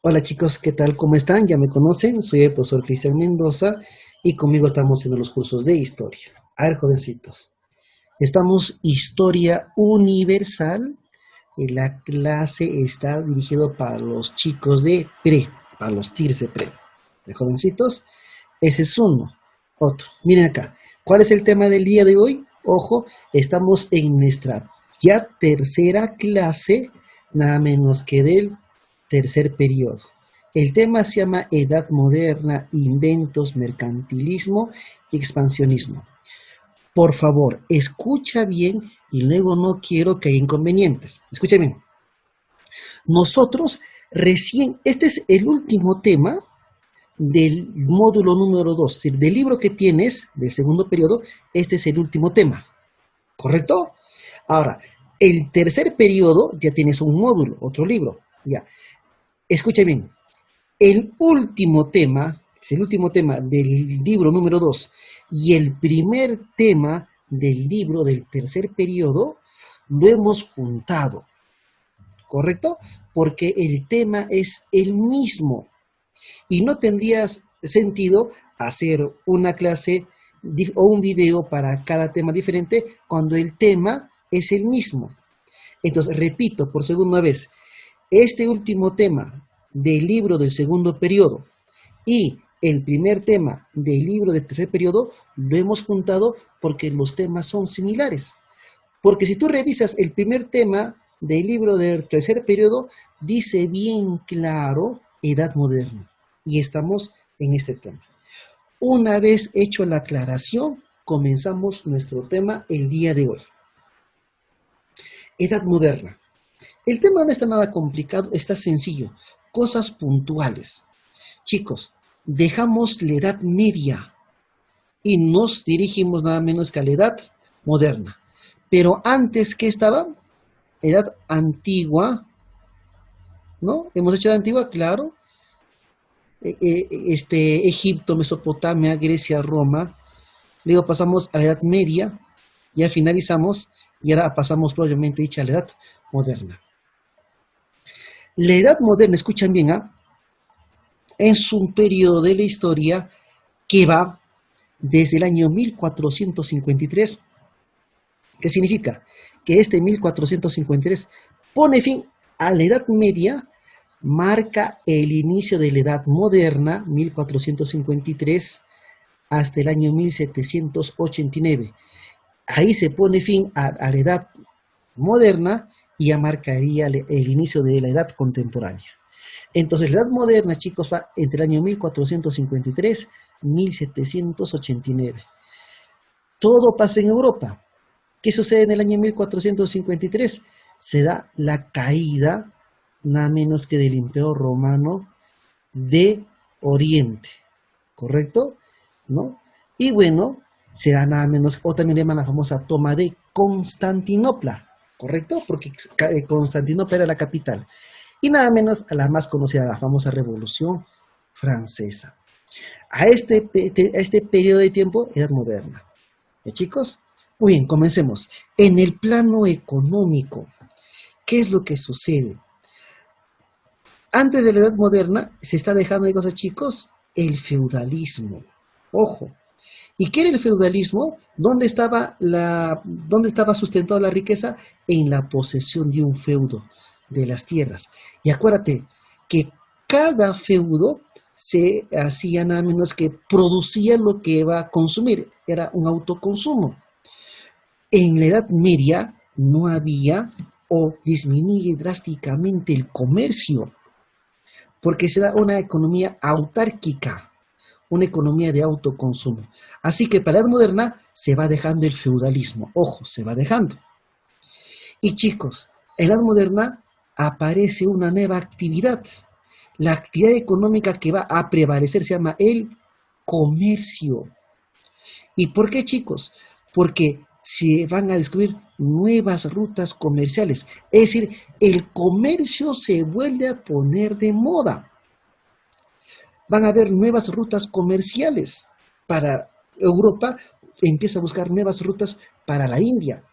Hola chicos, ¿qué tal? ¿Cómo están? Ya me conocen, soy el profesor Cristian Mendoza y conmigo estamos haciendo los cursos de historia. A ver, jovencitos, estamos Historia Universal y la clase está dirigida para los chicos de pre, para los tiers de pre. ¿De jovencitos? Ese es uno. Otro, miren acá, ¿cuál es el tema del día de hoy? Ojo, estamos en nuestra ya tercera clase, nada menos que del tercer periodo. El tema se llama Edad Moderna, Inventos, Mercantilismo y Expansionismo. Por favor, escucha bien y luego no quiero que haya inconvenientes. Escucha bien. Nosotros recién, este es el último tema del módulo número 2, es decir, del libro que tienes del segundo periodo, este es el último tema, ¿correcto? Ahora, el tercer periodo ya tienes un módulo, otro libro, ya. Escucha bien, el último tema, es el último tema del libro número 2 y el primer tema del libro del tercer periodo lo hemos juntado, ¿correcto? Porque el tema es el mismo y no tendría sentido hacer una clase o un video para cada tema diferente cuando el tema es el mismo. Entonces, repito por segunda vez, este último tema del libro del segundo periodo y el primer tema del libro del tercer periodo lo hemos juntado porque los temas son similares. Porque si tú revisas el primer tema del libro del tercer periodo, dice bien claro Edad Moderna. Y estamos en este tema. Una vez hecho la aclaración, comenzamos nuestro tema el día de hoy. Edad Moderna. El tema no está nada complicado, está sencillo. Cosas puntuales. Chicos, dejamos la Edad Media y nos dirigimos nada menos que a la Edad Moderna. Pero antes, ¿qué estaba? Edad Antigua, ¿no? Hemos hecho Edad Antigua, claro. Egipto, Mesopotamia, Grecia, Roma. Luego pasamos a la Edad Media, ya finalizamos y ahora pasamos probablemente dicha a la Edad Moderna. La Edad Moderna, escuchan bien, es un periodo de la historia que va desde el año 1453. ¿Qué significa? Que este 1453 pone fin a la Edad Media, marca el inicio de la Edad Moderna, 1453, hasta el año 1789. Ahí se pone fin a la Edad Moderna y ya marcaría el inicio de la Edad Contemporánea. Entonces, la Edad Moderna, chicos, va entre el año 1453 y 1789. Todo pasa en Europa. ¿Qué sucede en el año 1453? Se da la caída, nada menos que del Imperio Romano de Oriente, ¿correcto? ¿No? Y bueno, se da nada menos, o también le llaman la famosa toma de Constantinopla, ¿correcto? Porque Constantinopla era la capital. Y nada menos a la más conocida, la famosa Revolución Francesa. A este periodo de tiempo, Edad Moderna. Chicos? Muy bien, comencemos. En el plano económico, ¿qué es lo que sucede? Antes de la Edad Moderna se está dejando de cosas, chicos, el feudalismo. Ojo. ¿Y qué era el feudalismo? ¿Dónde estaba sustentada la riqueza? En la posesión de un feudo de las tierras. Y acuérdate que cada feudo se hacía nada menos que producía lo que iba a consumir. Era un autoconsumo. En la Edad Media no había o disminuye drásticamente el comercio porque se da una economía autárquica, una economía de autoconsumo. Así que para la Edad Moderna se va dejando el feudalismo. Ojo, se va dejando. Y chicos, en la Edad Moderna aparece una nueva actividad. La actividad económica que va a prevalecer se llama el comercio. ¿Y por qué, chicos? Porque se van a descubrir nuevas rutas comerciales. Es decir, el comercio se vuelve a poner de moda. Van a haber nuevas rutas comerciales para Europa, empieza a buscar nuevas rutas para la India.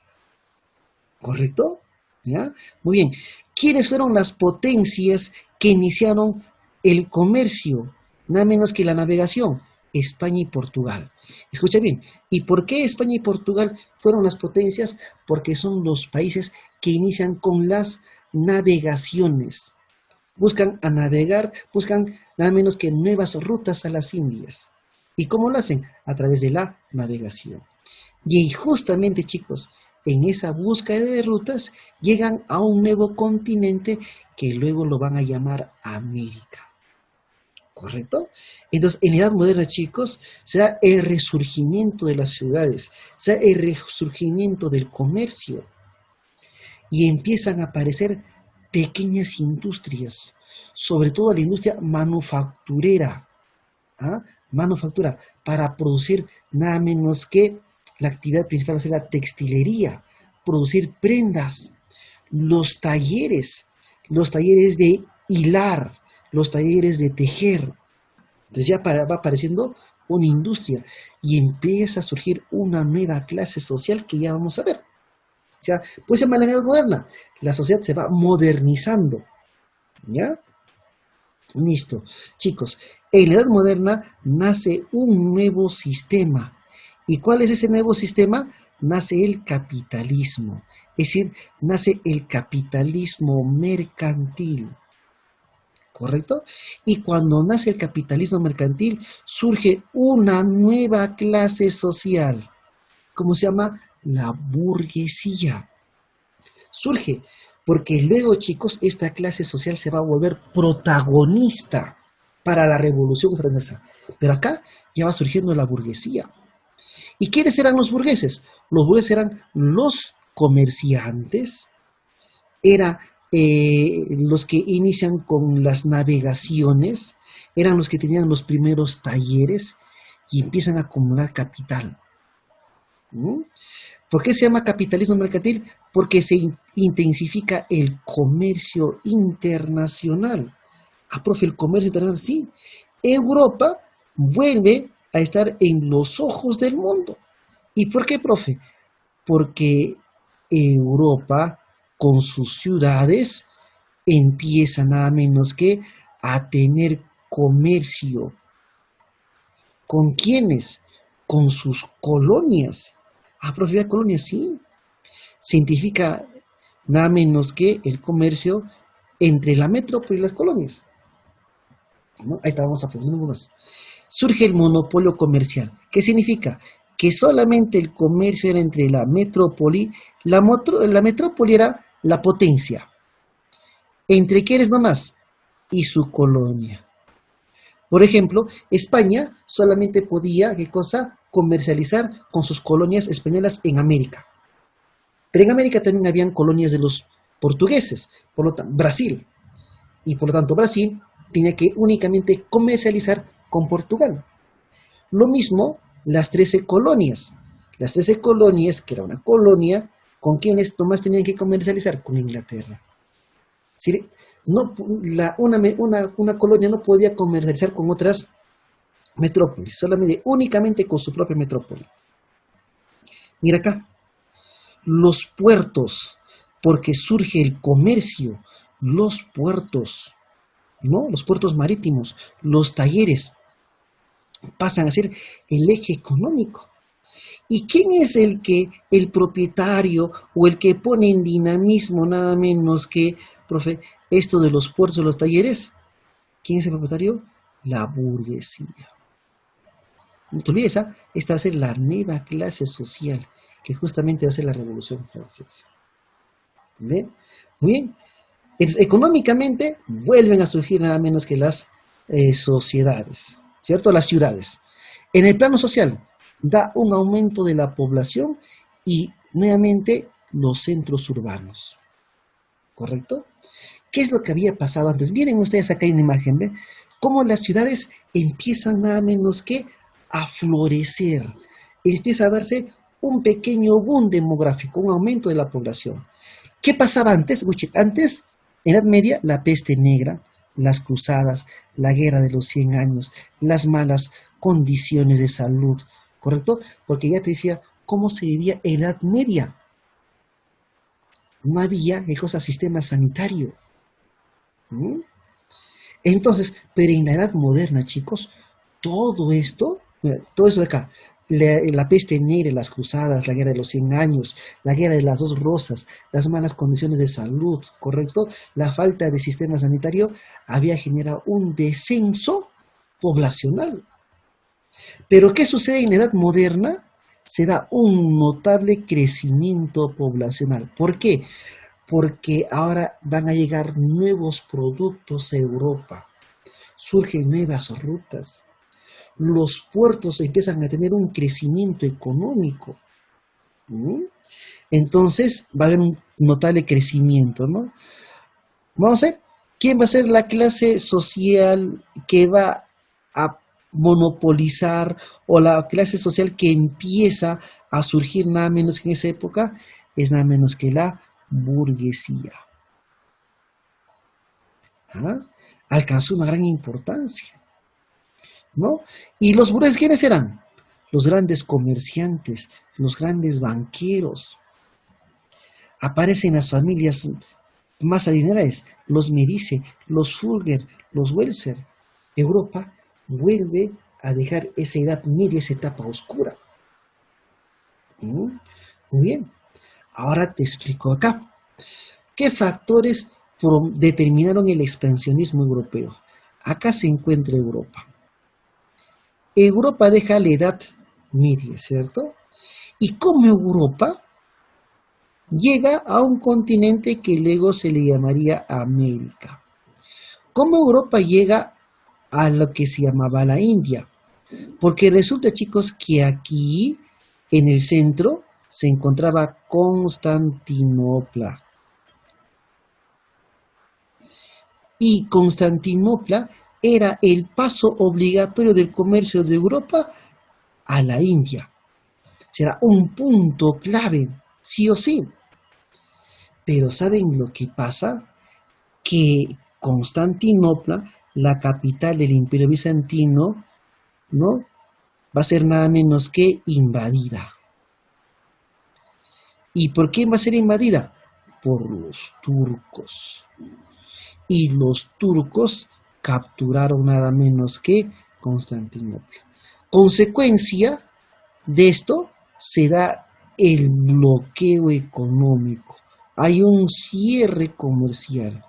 ¿Correcto? ¿Ya? Muy bien. ¿Quiénes fueron las potencias que iniciaron el comercio, nada menos que la navegación, España y Portugal. Escucha bien, ¿y por qué España y Portugal fueron las potencias? Porque son los países que inician con las navegaciones. Buscan a navegar, buscan nada menos que nuevas rutas a las Indias. ¿Y cómo lo hacen? A través de la navegación. Y justamente, chicos, en esa búsqueda de rutas llegan a un nuevo continente que luego lo van a llamar América. ¿Correcto? Entonces, en la Edad Moderna, chicos, se da el resurgimiento de las ciudades, se da el resurgimiento del comercio y empiezan a aparecer pequeñas industrias, sobre todo la industria manufacturera, ¿ah? Manufactura, para producir nada menos que la actividad principal va a ser la textilería, producir prendas, los talleres de hilar, los talleres de tejer. Entonces ya va apareciendo una industria y empieza a surgir una nueva clase social que ya vamos a ver. O sea, pues en la Edad Moderna, la sociedad se va modernizando. ¿Ya? Listo. Chicos, en la Edad Moderna nace un nuevo sistema. ¿Y cuál es ese nuevo sistema? Nace el capitalismo. Es decir, nace el capitalismo mercantil. ¿Correcto? Y cuando nace el capitalismo mercantil, surge una nueva clase social. ¿Cómo se llama? La burguesía. Surge porque luego, chicos, esta clase social se va a volver protagonista para la Revolución Francesa. Pero acá ya va surgiendo la burguesía. ¿Y quiénes eran los burgueses? Los burgueses eran los comerciantes, eran los que inician con las navegaciones, eran los que tenían los primeros talleres y empiezan a acumular capital. ¿Por qué se llama capitalismo mercantil? Porque se intensifica el comercio internacional. Ah, profe, el comercio internacional, sí. Europa vuelve a estar en los ojos del mundo. ¿Y por qué, profe? Porque Europa, con sus ciudades, empieza nada menos que a tener comercio. ¿Con quiénes? Con sus colonias. Ah, profe, ¿la colonia? Sí. Se identifica nada menos que el comercio entre la metrópoli y las colonias. ¿No? Ahí está, vamos a poner más. Surge el monopolio comercial. ¿Qué significa? Que solamente el comercio era entre la metrópoli. La metrópoli era la potencia. ¿Entre quiénes nomás? Y su colonia. Por ejemplo, España solamente podía, ¿qué cosa? Comercializar con sus colonias españolas en América. Pero en América también habían colonias de los portugueses, por lo tanto, Brasil. Y por lo tanto, Brasil tenía que únicamente comercializar con Portugal. Lo mismo las 13 colonias. Las 13 colonias, que era una colonia, ¿con quienes nomás tenían que comercializar? Con Inglaterra. Si no, una colonia no podía comercializar con otras metrópolis, solamente, únicamente con su propia metrópoli. Mira acá, los puertos, porque surge el comercio, los puertos, ¿no? Los puertos marítimos, los talleres, pasan a ser el eje económico. ¿Y quién es el propietario o el que pone en dinamismo nada menos que, profe, esto de los puertos o los talleres? ¿Quién es el propietario? La burguesía. No te olvides, esta va a ser la nueva clase social que justamente va a ser la Revolución Francesa. ¿Bien? Muy bien. Entonces, económicamente vuelven a surgir nada menos que las sociedades, ¿cierto? Las ciudades. En el plano social, da un aumento de la población y nuevamente los centros urbanos. ¿Correcto? ¿Qué es lo que había pasado antes? Miren ustedes acá en la imagen, ¿ven? Cómo las ciudades empiezan nada menos que a florecer. Empieza a darse un pequeño boom demográfico, un aumento de la población. ¿Qué pasaba antes? Antes, en la Edad Media, la peste negra, las cruzadas, la guerra de los 100 años, las malas condiciones de salud, ¿correcto? Porque ya te decía cómo se vivía en la Edad Media. No había, sistema sanitario. Entonces, pero en la edad moderna, chicos, todo esto, mira, todo eso de acá, la peste negra, las cruzadas, la guerra de los 100 años, la guerra de las dos rosas, las malas condiciones de salud, ¿correcto? La falta de sistema sanitario había generado un descenso poblacional. Pero ¿qué sucede en la edad moderna? Se da un notable crecimiento poblacional. ¿Por qué? Porque ahora van a llegar nuevos productos a Europa, surgen nuevas rutas, los puertos empiezan a tener un crecimiento económico. ¿Mm? Entonces va a haber un notable crecimiento, ¿no? Vamos a ver, ¿quién va a ser la clase social que va a monopolizar o la clase social que empieza a surgir nada menos que en esa época? Es nada menos que la burguesía. ¿Ah? Alcanzó una gran importancia, ¿no? ¿Y los burgueses quiénes eran? Los grandes comerciantes, los grandes banqueros. Aparecen las familias más adineradas, los Medici, los Fulger, los Welser. Europa vuelve a dejar esa edad media, esa etapa oscura. ¿Mm? Muy bien, ahora te explico acá. ¿Qué factores determinaron el expansionismo europeo? Acá se encuentra Europa. Europa deja la edad media, ¿cierto? Y como Europa llega a un continente que luego se le llamaría América. ¿Cómo Europa llega a lo que se llamaba la India? Porque resulta, chicos, que aquí en el centro se encontraba Constantinopla. Y Constantinopla era el paso obligatorio del comercio de Europa a la India. Será un punto clave, sí o sí. Pero ¿saben lo que pasa? Que Constantinopla, la capital del Imperio Bizantino, ¿no? Va a ser nada menos que invadida. ¿Y por quién va a ser invadida? Por los turcos. Y los turcos capturaron nada menos que Constantinopla. Consecuencia de esto se da el bloqueo económico. Hay un cierre comercial.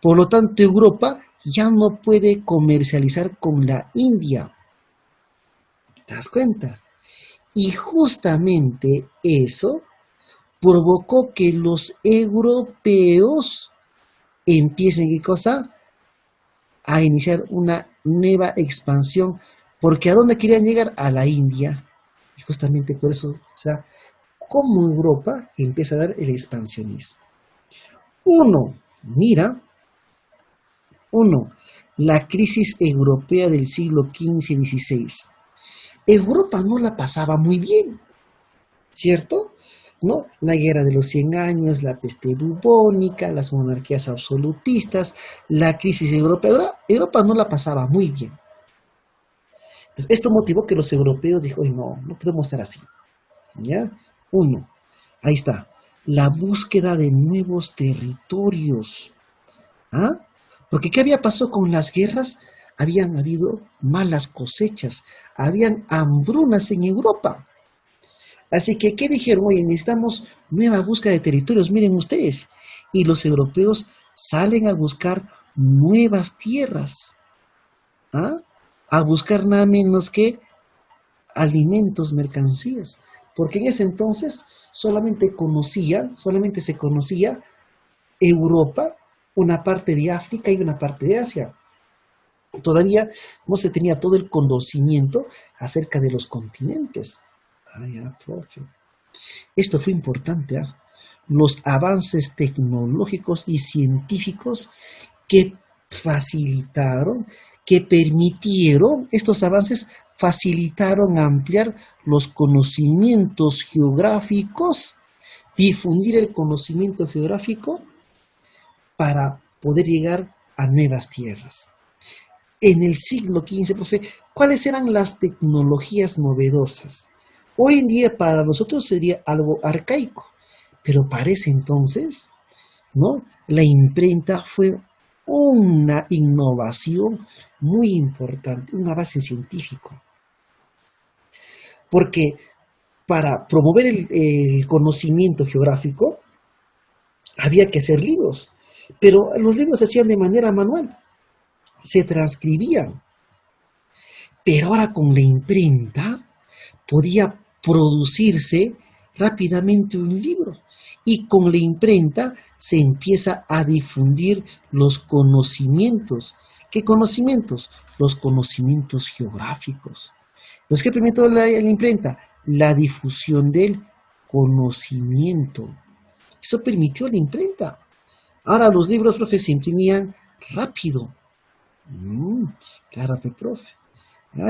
Por lo tanto, Europa ya no puede comercializar con la India. ¿Te das cuenta? Y justamente eso provocó que los europeos empiecen, ¿qué cosa? A iniciar una nueva expansión. Porque ¿a dónde querían llegar? A la India. Y justamente por eso, o sea, como Europa empieza a dar el expansionismo. Mira, la crisis europea del siglo XV y XVI. Europa no la pasaba muy bien, ¿cierto? ¿No? La guerra de los 100 años, la peste bubónica, las monarquías absolutistas, la crisis europea. Europa no la pasaba muy bien. Entonces, esto motivó que los europeos dijeron, no podemos estar así. ¿Ya? Ahí está, la búsqueda de nuevos territorios. ¿Ah? Porque ¿qué había pasado con las guerras? Habían habido malas cosechas, habían hambrunas en Europa. Así que, ¿qué dijeron? Oye, necesitamos nueva búsqueda de territorios, miren ustedes. Y los europeos salen a buscar nuevas tierras, ¿ah? A buscar nada menos que alimentos, mercancías. Porque en ese entonces solamente se conocía Europa, una parte de África y una parte de Asia. Todavía no se tenía todo el conocimiento acerca de los continentes. Profe. Esto fue importante, ¿eh? Los avances tecnológicos y científicos que facilitaron, que permitieron, estos avances facilitaron ampliar los conocimientos geográficos, difundir el conocimiento geográfico para poder llegar a nuevas tierras. En el siglo XV, profe, ¿cuáles eran las tecnologías novedosas? Hoy en día para nosotros sería algo arcaico, pero para ese entonces, ¿no? La imprenta fue una innovación muy importante, un avance científico. Porque para promover el conocimiento geográfico había que hacer libros, pero los libros se hacían de manera manual, se transcribían. Pero ahora con la imprenta podía producirse rápidamente un libro y con la imprenta se empieza a difundir los conocimientos. ¿Qué conocimientos? Los conocimientos geográficos. Entonces, ¿qué permitió la imprenta? La difusión del conocimiento. Eso permitió la imprenta. Ahora los libros, profe, se imprimían rápido. Claro, profe.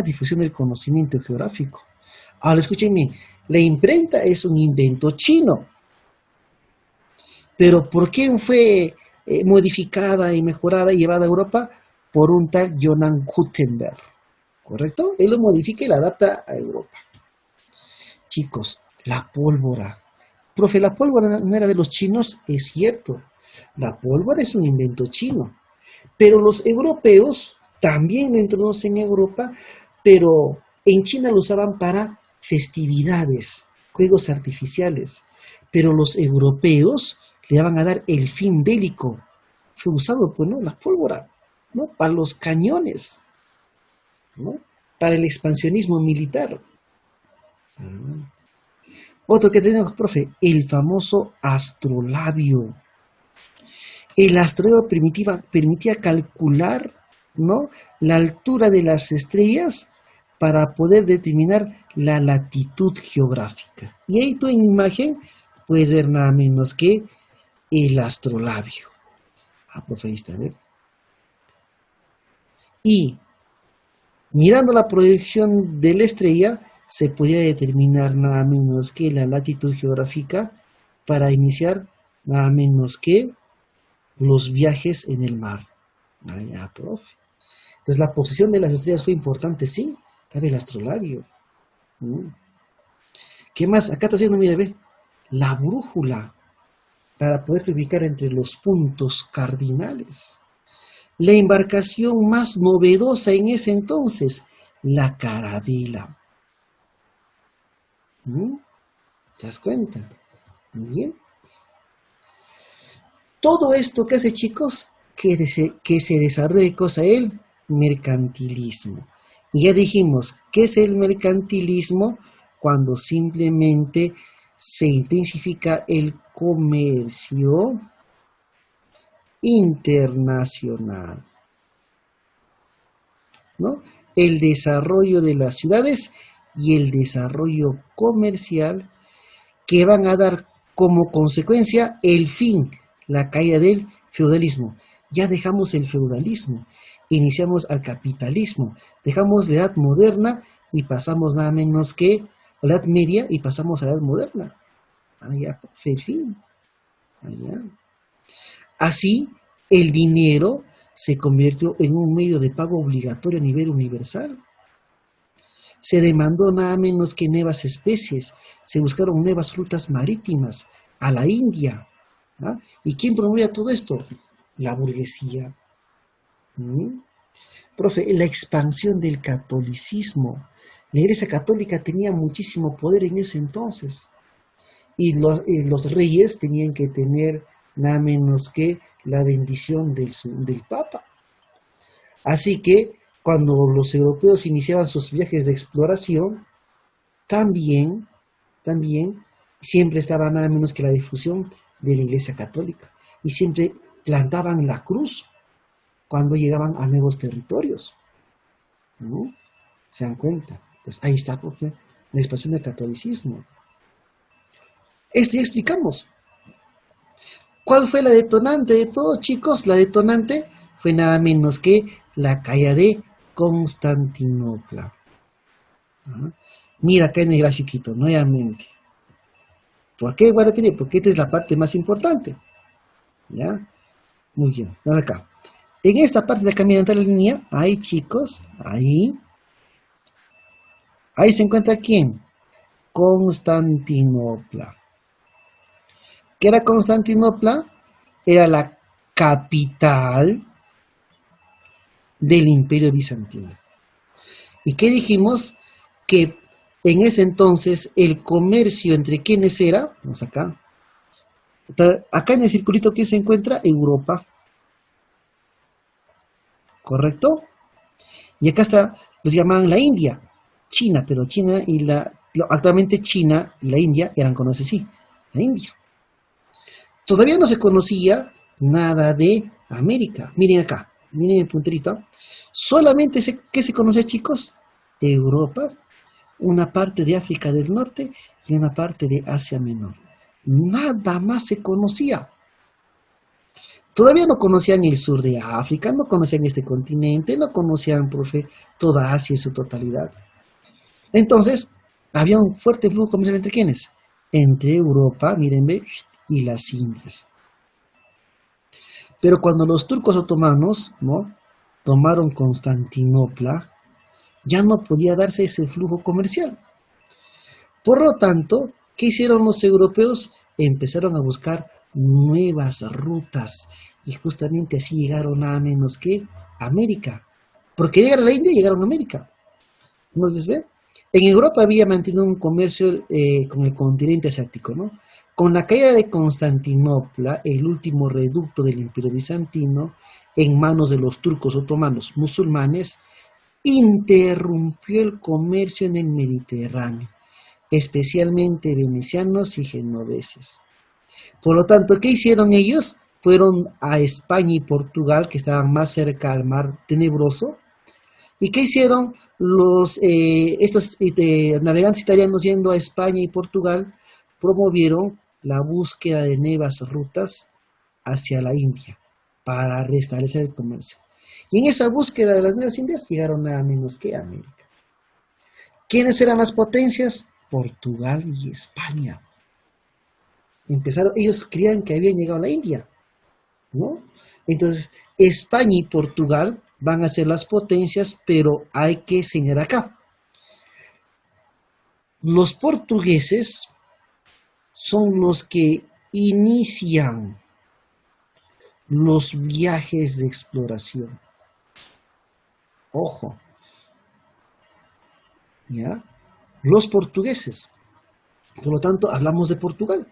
Difusión del conocimiento geográfico. Ahora escúchenme, la imprenta es un invento chino. Pero ¿por qué fue modificada y mejorada y llevada a Europa? Por un tal Johann Gutenberg. ¿Correcto? Él lo modifica y la adapta a Europa. Chicos, la pólvora. Profe, la pólvora no era de los chinos, es cierto. La pólvora es un invento chino. Pero los europeos también lo introducen en Europa, pero en China lo usaban para festividades, juegos artificiales. Pero los europeos le van a dar el fin bélico. Fue usado, pues, ¿no? La pólvora, ¿no? Para los cañones, ¿no? Para el expansionismo militar. Otro que tenemos, profe, el famoso astrolabio. El astrolabio permitía calcular, ¿no?, la altura de las estrellas para poder determinar la latitud geográfica. Y ahí tú en imagen puedes ver nada menos que el astrolabio. Profe, ahí está, ¿ver? Y mirando la proyección de la estrella, se podía determinar nada menos que la latitud geográfica para iniciar nada menos que los viajes en el mar. Profe. Entonces la posición de las estrellas fue importante, sí. Cabe el astrolabio. ¿Qué más? Acá está haciendo, mire, ve, la brújula para poderte ubicar entre los puntos cardinales. La embarcación más novedosa en ese entonces, la carabela. ¿Te das cuenta? Muy bien. Todo esto que hace, chicos, que se desarrolle cosa el mercantilismo. Y ya dijimos, ¿qué es el mercantilismo? Cuando simplemente se intensifica el comercio internacional, ¿no? El desarrollo de las ciudades y el desarrollo comercial que van a dar como consecuencia el fin, la caída del feudalismo. Ya dejamos el feudalismo, iniciamos al capitalismo, dejamos la edad moderna y pasamos nada menos que la edad media y pasamos a la edad moderna. Ya, el fin. Así, el dinero se convirtió en un medio de pago obligatorio a nivel universal. Se demandó nada menos que nuevas especies, se buscaron nuevas rutas marítimas a la India. ¿Y quién promovía todo esto? La burguesía. Profe, la expansión del catolicismo. La Iglesia Católica tenía muchísimo poder en ese entonces. Y los reyes tenían que tener nada menos que la bendición del Papa. Así que cuando los europeos iniciaban sus viajes de exploración, también siempre estaba nada menos que la difusión de la Iglesia Católica. Y siempre plantaban la cruz cuando llegaban a nuevos territorios. ¿Se dan cuenta? Pues ahí está, profe, la expansión del catolicismo. Esto ya explicamos. ¿Cuál fue la detonante de todo, chicos? La detonante fue nada menos que la caída de Constantinopla. Mira acá en el grafiquito, nuevamente. ¿Por qué voy a repetir? Porque esta es la parte más importante. ¿Ya? Muy bien, acá. En esta parte de acá, miren la línea, ahí, chicos, ahí se encuentra ¿quién? Constantinopla. ¿Qué era Constantinopla? Era la capital del Imperio Bizantino. ¿Y qué dijimos? Que en ese entonces el comercio entre quienes era, vamos acá, acá en el circulito que se encuentra Europa, ¿correcto? Y acá está, los llamaban la India, China, pero China y actualmente China y la India eran conocidos, sí, la India. Todavía no se conocía nada de América. Miren acá, miren el punterito. Solamente ¿qué se conocía, chicos? Europa, una parte de África del Norte y una parte de Asia Menor. Nada más se conocía. Todavía no conocían el sur de África, no conocían este continente, no conocían, profe, toda Asia en su totalidad. Entonces, había un fuerte flujo comercial entre ¿quiénes? Entre Europa, mírenme, y las Indias. Pero cuando los turcos otomanos, ¿no?, tomaron Constantinopla, ya no podía darse ese flujo comercial. Por lo tanto, ¿qué hicieron los europeos? Empezaron a buscar nuevas rutas y justamente así llegaron nada menos que a América. Porque llegaron a la India y llegaron a América. ¿No les ve? En Europa había mantenido un comercio con el continente asiático, ¿no? Con la caída de Constantinopla, el último reducto del Imperio Bizantino, en manos de los turcos otomanos musulmanes, interrumpió el comercio en el Mediterráneo, especialmente venecianos y genoveses. Por lo tanto, ¿qué hicieron ellos? Fueron a España y Portugal, que estaban más cerca al mar Tenebroso. ¿Y qué hicieron estos navegantes italianos yendo a España y Portugal? Promovieron la búsqueda de nuevas rutas hacia la India para restablecer el comercio. Y en esa búsqueda de las nuevas Indias llegaron nada menos que a América. ¿Quiénes eran las potencias? Portugal y España. Ellos creían que habían llegado a la India, ¿no? Entonces, España y Portugal van a ser las potencias, pero hay que señalar acá. Los portugueses son los que inician los viajes de exploración. Ojo, ¿ya? Los portugueses. Por lo tanto, hablamos de Portugal.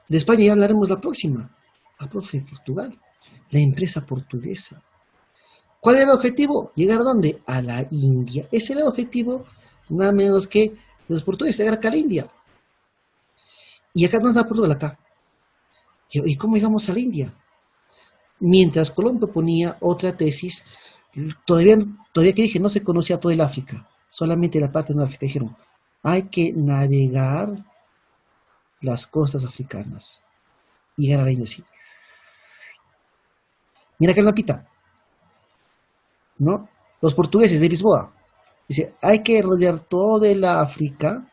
De España ya hablaremos la próxima. Profe, Portugal. La empresa portuguesa. ¿Cuál era el objetivo? ¿Llegar a dónde? A la India. Ese era el objetivo, nada menos que los portugueses, llegar acá a la India. Y acá no está Portugal, acá. ¿Y cómo llegamos a la India? Mientras Colón proponía otra tesis, todavía que dije, no se conocía todo el África, solamente la parte de África. Dijeron, hay que navegar las costas africanas y llegar a la India así. Mira acá el mapita, ¿no? Los portugueses de Lisboa. Dice, hay que rodear toda el África,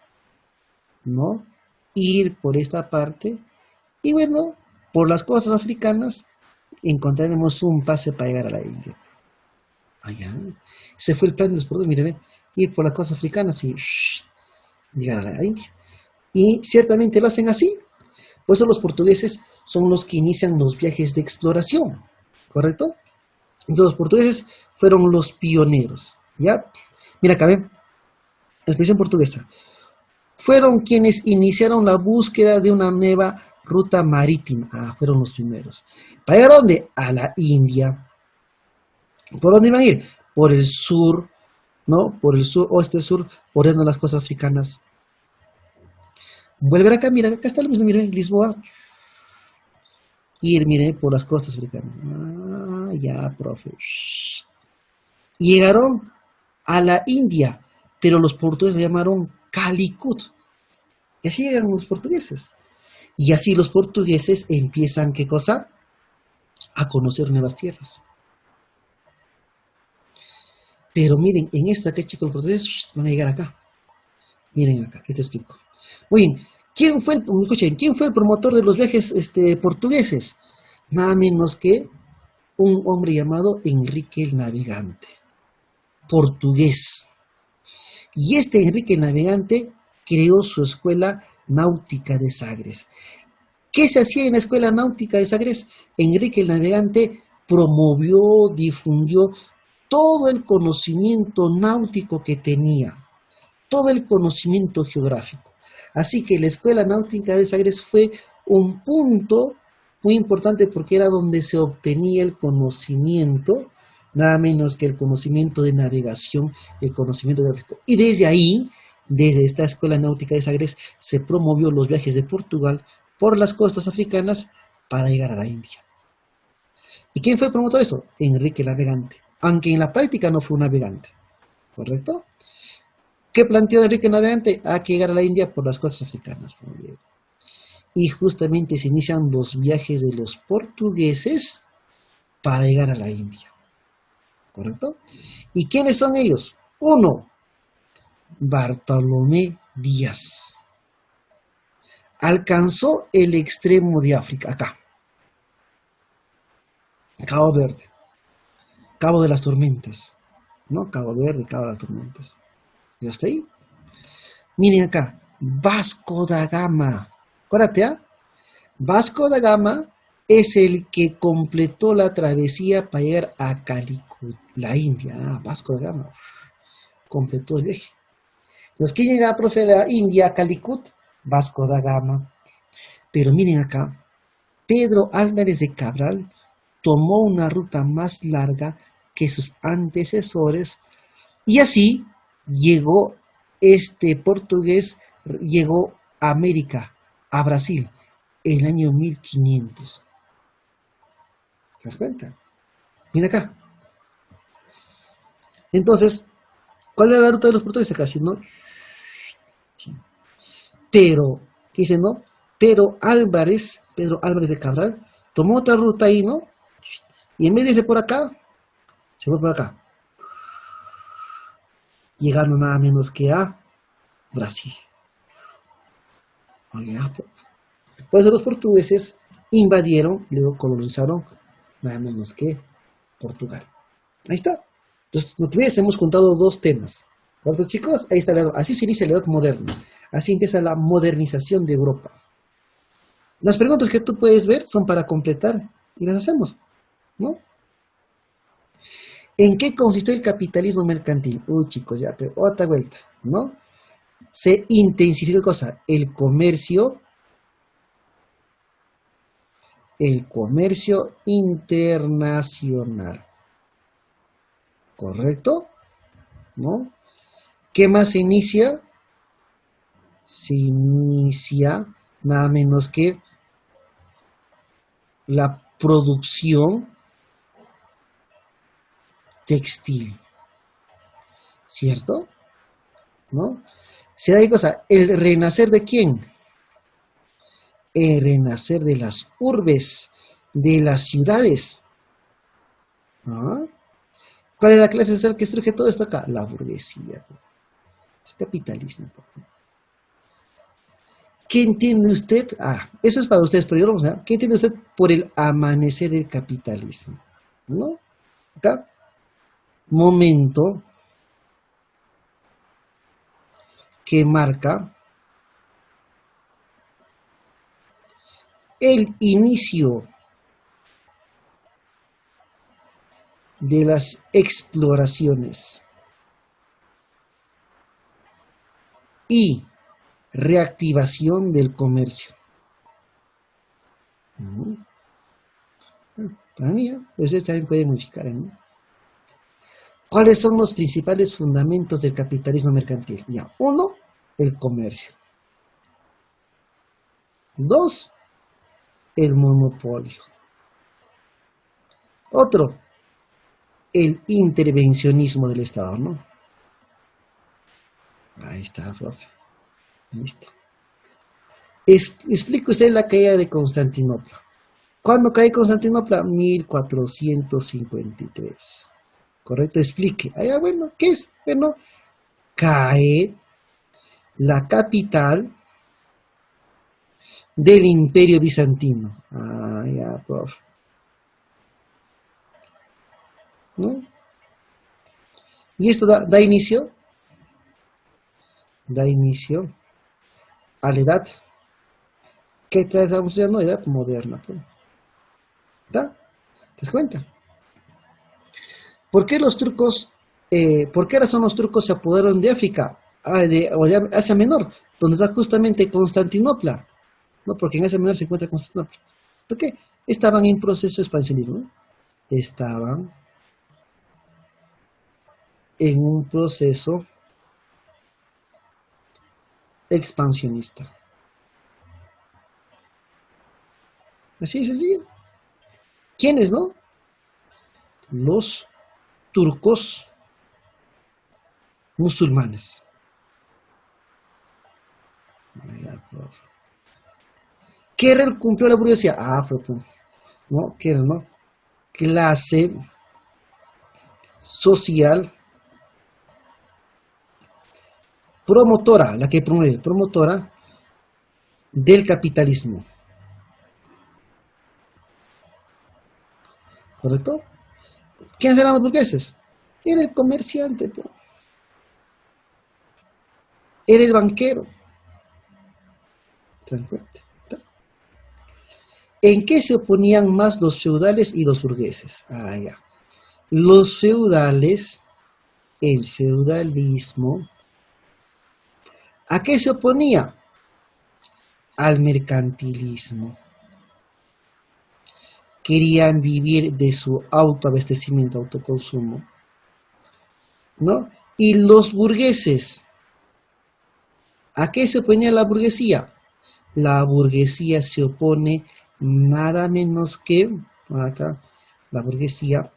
¿no? Ir por esta parte y bueno, por las costas africanas encontraremos un pase para llegar a la India. Allá. Ese fue el plan de los portugueses, miren, ir por las costas africanas y llegar a la India. Y ciertamente lo hacen así. Por eso los portugueses son los que inician los viajes de exploración, ¿correcto? Entonces los portugueses fueron los pioneros, ¿ya? Mira acá, ven, la expresión portuguesa. Fueron quienes iniciaron la búsqueda de una nueva ruta marítima. Fueron los primeros. ¿Para llegar a dónde? A la India. ¿Por dónde iban a ir? Por el sur, ¿no? Por el sur, oeste-sur, por las costas africanas. Vuelven acá, mira, acá está lo mismo, mira, Lisboa. Ir, mire, por las costas africanas. Ya, profe. Y llegaron a la India, pero los portugueses le llamaron Calicut. Y así llegan los portugueses. Y así los portugueses empiezan, ¿qué cosa? A conocer nuevas tierras. Pero miren, en esta que chicos, los portugueses van a llegar acá. Miren acá, te explico. Muy bien, ¿quién fue el promotor de los viajes portugueses? Nada menos que un hombre llamado Enrique el Navegante, portugués. Y este Enrique el Navegante creó su escuela náutica de Sagres. ¿Qué se hacía en la escuela náutica de Sagres? Enrique el Navegante promovió, difundió todo el conocimiento náutico que tenía, todo el conocimiento geográfico. Así que la Escuela Náutica de Sagres fue un punto muy importante porque era donde se obtenía el conocimiento, nada menos que el conocimiento de navegación, el conocimiento geográfico. Y desde ahí, desde esta Escuela Náutica de Sagres, se promovió los viajes de Portugal por las costas africanas para llegar a la India. ¿Y quién fue el promotor de esto? Enrique el Navegante, aunque en la práctica no fue un navegante, ¿correcto? ¿Qué planteó Enrique el Navegante? Hay que llegar a la India por las costas africanas. Muy bien. Y justamente se inician los viajes de los portugueses para llegar a la India, ¿correcto? ¿Y quiénes son ellos? Uno, Bartolomé Díaz. Alcanzó el extremo de África, acá, Cabo Verde, Cabo de las Tormentas, ¿no? Cabo Verde, Cabo de las Tormentas. ¿Y hasta ahí? Miren acá, Vasco da Gama. Acuérdate, ¿ah? Vasco da Gama es el que completó la travesía para llegar a Calicut, la India. Ah, Vasco da Gama completó el viaje. Los que llega, profe, a la India, a Calicut, Vasco da Gama. Pero miren acá, Pedro Álvarez de Cabral tomó una ruta más larga que sus antecesores y así llegó este portugués, llegó a América, a Brasil, en el año 1500. ¿Te das cuenta? Mira acá. Entonces, ¿cuál es la ruta de los portugueses? Casi, ¿no? Pero, ¿qué dicen, no? Pedro Álvarez de Cabral, tomó otra ruta ahí, ¿no? Y en vez de irse por acá, se fue por acá. Llegando nada menos que a Brasil. Por eso los portugueses invadieron y luego colonizaron nada menos que Portugal. Ahí está. Entonces, no hemos contado dos temas. ¿Correcto, chicos? Ahí está la edad. Así se inicia la edad moderna. Así empieza la modernización de Europa. Las preguntas que tú puedes ver son para completar y las hacemos, ¿no? ¿En qué consistió el capitalismo mercantil? Uy, chicos, ya, pero otra vuelta, ¿no? Se intensificó cosa, el comercio internacional, ¿correcto? ¿No? ¿Qué más se inicia? Se inicia nada menos que la producción textil, ¿cierto? ¿No? Se da cosa, el renacer de quién? El renacer de las urbes, de las ciudades. ¿No? ¿Cuál es la clase social que surge todo esto acá? La burguesía. Es capitalismo. ¿Qué entiende usted? Ah, eso es para ustedes, pero yo no vamos a ver. ¿Qué entiende usted por el amanecer del capitalismo? ¿No? Acá, momento que marca el inicio de las exploraciones y reactivación del comercio. Para mí, ustedes también pueden modificar, ¿no? ¿Cuáles son los principales fundamentos del capitalismo mercantil? Ya, uno, el comercio. Dos, el monopolio. Otro, el intervencionismo del Estado, ¿no? Ahí está, profe. Listo. Explique usted la caída de Constantinopla. ¿Cuándo cae Constantinopla? 1453. ¿Correcto? Explique. Ah, bueno, ¿qué es? Bueno, cae la capital del Imperio Bizantino. Ah, ya, profe. ¿No? Y esto da inicio a la edad que estamos estudiando, moderna. ¿Está? ¿Te das cuenta? ¿Por qué los turcos, por qué razón los turcos se apoderaron de África, o de Asia Menor, donde está justamente Constantinopla? ¿No? Porque en Asia Menor se encuentra Constantinopla. ¿Por qué? Estaban en proceso de expansionismo, ¿no? Estaban en un proceso expansionista. Así es sencillo. ¿Quiénes, no? Los turcos musulmanes. ¿Qué rol cumplió la burguesía? ¿No? ¿Qué era, no? Clase social promotora, la que promueve, promotora del capitalismo. ¿Correcto? ¿Quiénes eran los burgueses? Era el comerciante, po. Era el banquero. ¿Te das cuenta? ¿En qué se oponían más los feudales y los burgueses? Ah, ya. Los feudales, el feudalismo, ¿a qué se oponía? Al mercantilismo. Querían vivir de su autoabastecimiento, autoconsumo, ¿no? Y los burgueses, ¿a qué se oponía la burguesía? La burguesía se opone nada menos que, acá, la burguesía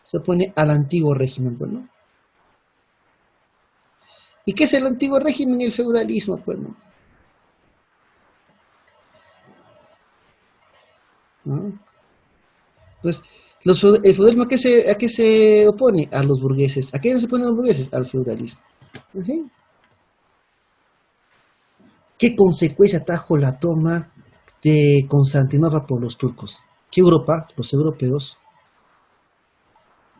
se opone al antiguo régimen, pues, ¿no? ¿Y qué es el antiguo régimen? El feudalismo, pues, ¿no? ¿No? Entonces, el feudalismo ¿a qué se opone? A los burgueses. ¿A qué se oponen los burgueses? Al feudalismo. ¿Sí? ¿Qué consecuencia trajo la toma de Constantinopla por los turcos? Que Europa, los europeos,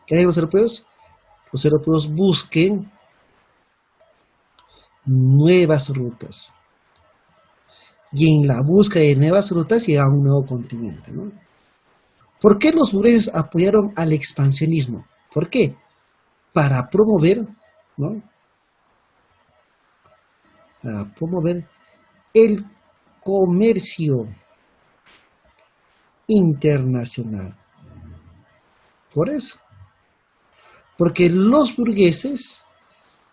¿qué hay los europeos? Los europeos busquen nuevas rutas. Y en la búsqueda de nuevas rutas llega a un nuevo continente, ¿no? ¿Por qué los burgueses apoyaron al expansionismo? ¿Por qué? Para promover, ¿no? Para promover el comercio internacional. Por eso. Porque los burgueses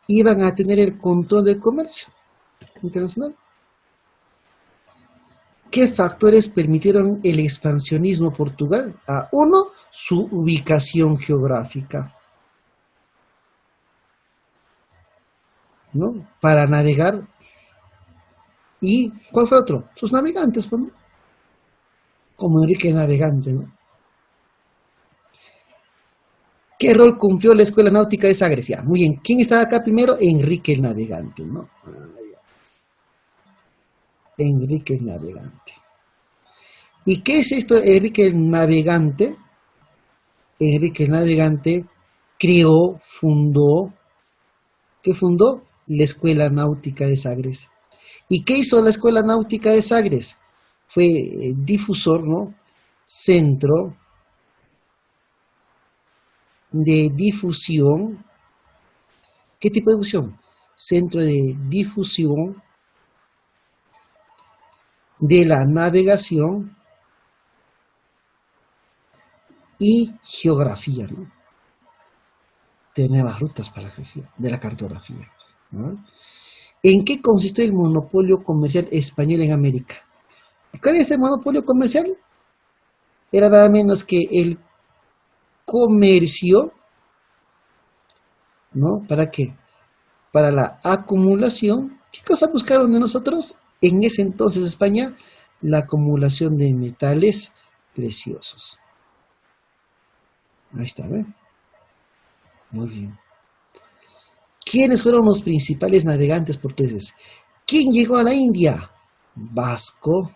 iban a tener el control del comercio internacional. ¿Qué factores permitieron el expansionismo Portugal? Uno, su ubicación geográfica, ¿no? Para navegar. ¿Y cuál fue otro? Sus navegantes, pues, ¿no? Como Enrique Navegante, ¿no? ¿Qué rol cumplió la Escuela Náutica de Sagres? Ya, muy bien. ¿Quién estaba acá primero? Enrique el Navegante, ¿no? Enrique el Navegante. ¿Y qué es esto, Enrique el Navegante? Enrique el Navegante creó, fundó, ¿qué fundó? La Escuela Náutica de Sagres. ¿Y qué hizo la Escuela Náutica de Sagres? Fue difusor, ¿no? Centro de difusión. ¿Qué tipo de difusión? Centro de difusión de la navegación y geografía, ¿no? De nuevas rutas para la geografía, de la cartografía, ¿no? ¿En qué consistió el monopolio comercial español en América? ¿Cuál es este monopolio comercial? Era nada menos que el comercio, ¿no? ¿Para qué? Para la acumulación. ¿Qué cosa buscaron de nosotros? En ese entonces España, la acumulación de metales preciosos. Ahí está, ¿ven? Muy bien. ¿Quiénes fueron los principales navegantes portugueses? ¿Quién llegó a la India? Vasco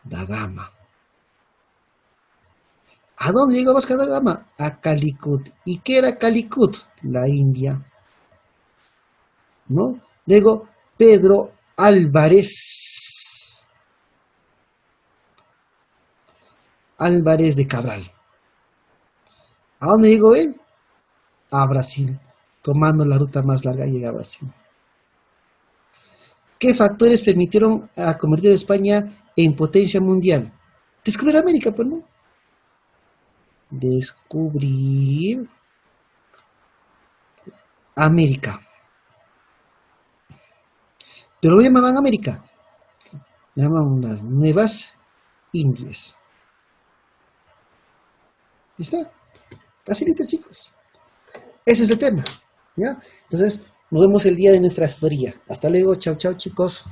da Gama. ¿A dónde llegó Vasco da Gama? A Calicut. ¿Y qué era Calicut? La India, ¿no? Luego, Pedro Álvarez. Álvarez de Cabral. ¿A dónde llegó él? a Brasil, tomando la ruta más larga llega a Brasil. ¿Qué factores permitieron a convertir a España en potencia mundial? Descubrir América, pues no. Descubrir América. Pero lo llamaban América. Le llamaban las nuevas Indias. ¿Está? Facilito, chicos. Ese es el tema. ¿Ya? Entonces, nos vemos el día de nuestra asesoría. Hasta luego. Chao, chao, chicos.